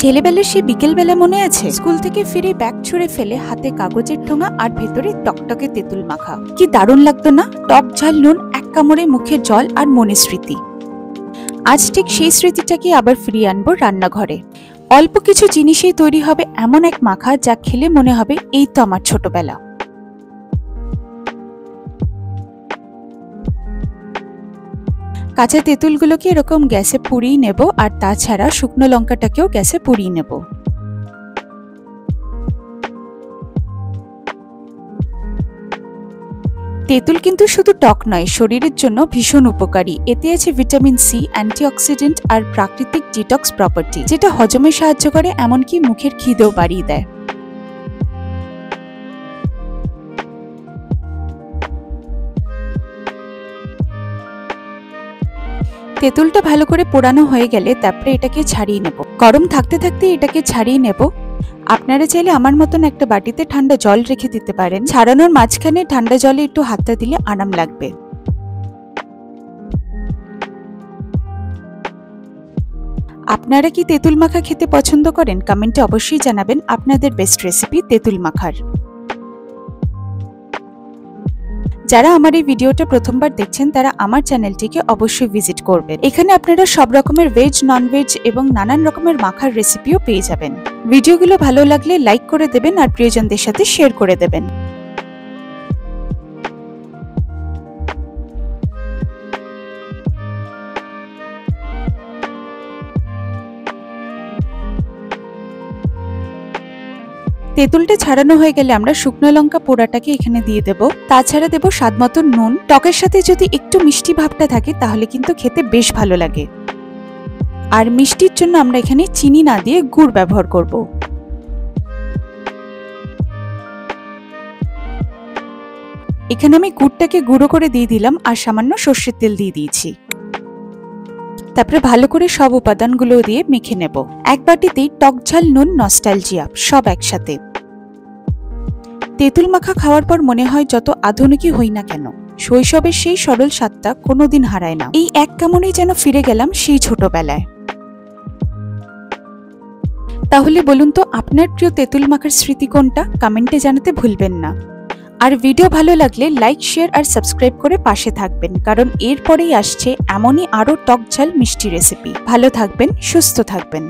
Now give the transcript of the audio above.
ছেলেবেলার সে বিকেলবেলা মনে আছে? স্কুল থেকে ফিরে ব্যাগ ছুঁড়ে ফেলে হাতে কাগজের ঠোঙা আর ভেতরে টকটকে তেঁতুল মাখা। কি দারুণ লাগতো না? টক ঝাল নুন, এক কামড়ে মুখের জল আর মনে স্মৃতি। আজ ঠিক সেই স্মৃতিটাকে আবার ফিরিয়ে আনবো রান্নাঘরে। অল্প কিছু জিনিসেই তৈরি হবে এমন এক মাখা যা খেলে মনে হবে এই তো আমার ছোটবেলা। কাঁচা তেঁতুলগুলোকে এরকম গ্যাসে পুড়িয়ে নেব, আর তাছাড়া শুকনো লঙ্কাটাকেও গ্যাসে পুড়িয়ে নেব। তেঁতুল কিন্তু শুধু টক নয়, শরীরের জন্য ভীষণ উপকারী। এতে আছে ভিটামিন সি, অ্যান্টিঅক্সিডেন্ট আর প্রাকৃতিক ডিটক্স প্রপার্টি, যেটা হজমে সাহায্য করে, এমনকি মুখের খিদেও বাড়িয়ে দেয়। তেঁতুলটা ভালো করে পোড়ানো হয়ে গেলে তারপরে এটাকে ছাড়িয়ে নেব। গরম থাকতে থাকতে এটাকে ছাড়িয়ে নেব। আপনারা চাইলে আমার মতন একটা বাটিতে ঠান্ডা জল রেখে দিতে পারেন। ছাড়ানোর মাঝখানে ঠান্ডা জলে একটু হাতটা দিলে আরাম লাগবে। আপনারা কি তেঁতুল মাখা খেতে পছন্দ করেন? কমেন্টে অবশ্যই জানাবেন আপনাদের বেস্ট রেসিপি তেঁতুল মাখার। যারা আমার এই ভিডিওটা প্রথমবার দেখছেন তারা আমার চ্যানেলটিকে অবশ্যই ভিজিট করবেন। এখানে আপনারা সব রকমের ভেজ, ননভেজ এবং নানান রকমের মাখার রেসিপিও পেয়ে যাবেন। ভিডিওগুলো ভালো লাগলে লাইক করে দেবেন আর প্রিয়জনদের সাথে শেয়ার করে দেবেন। তেঁতুলটা ছাড়ানো হয়ে গেলে আমরা শুকনো লঙ্কা পোড়াটাকে এখানে দিয়ে দেব। তাছাড়া দেব স্বাদ মতো নুন। টকের সাথে যদি একটু মিষ্টি ভাবটা থাকে তাহলে কিন্তু খেতে বেশ ভালো লাগে। আর মিষ্টির জন্য আমরা এখানে চিনি না দিয়ে গুড় ব্যবহার করব। এখানে আমি গুড়টাকে গুঁড়ো করে দিয়ে দিলাম আর সামান্য সর্ষের তেল দিয়ে দিয়েছি। তারপরে ভালো করে সব উপাদানগুলো দিয়ে মেখে নেব। এক বাটিতেই টক ঝাল নুন, নস্টালজিয়া সব একসাথে। তেঁতুল মাখা খাওয়ার পর মনে হয় যত আধুনিকই হই না কেন, শৈশবের সেই সরল স্বাদটা কোনোদিন হারায় না। এই এক কামড়েই যেন ফিরে গেলাম সেই ছোটবেলায়। তাহলে বলুন তো আপনার প্রিয় তেঁতুল মাখার স্মৃতি কোনটা? কমেন্টে জানাতে ভুলবেন না। আর ভিডিও ভালো লাগলে লাইক, শেয়ার আর সাবস্ক্রাইব করে পাশে থাকবেন, কারণ এরপরেই আসছে এমনই আরো টক ঝাল মিষ্টি রেসিপি। ভালো থাকবেন, সুস্থ থাকবেন।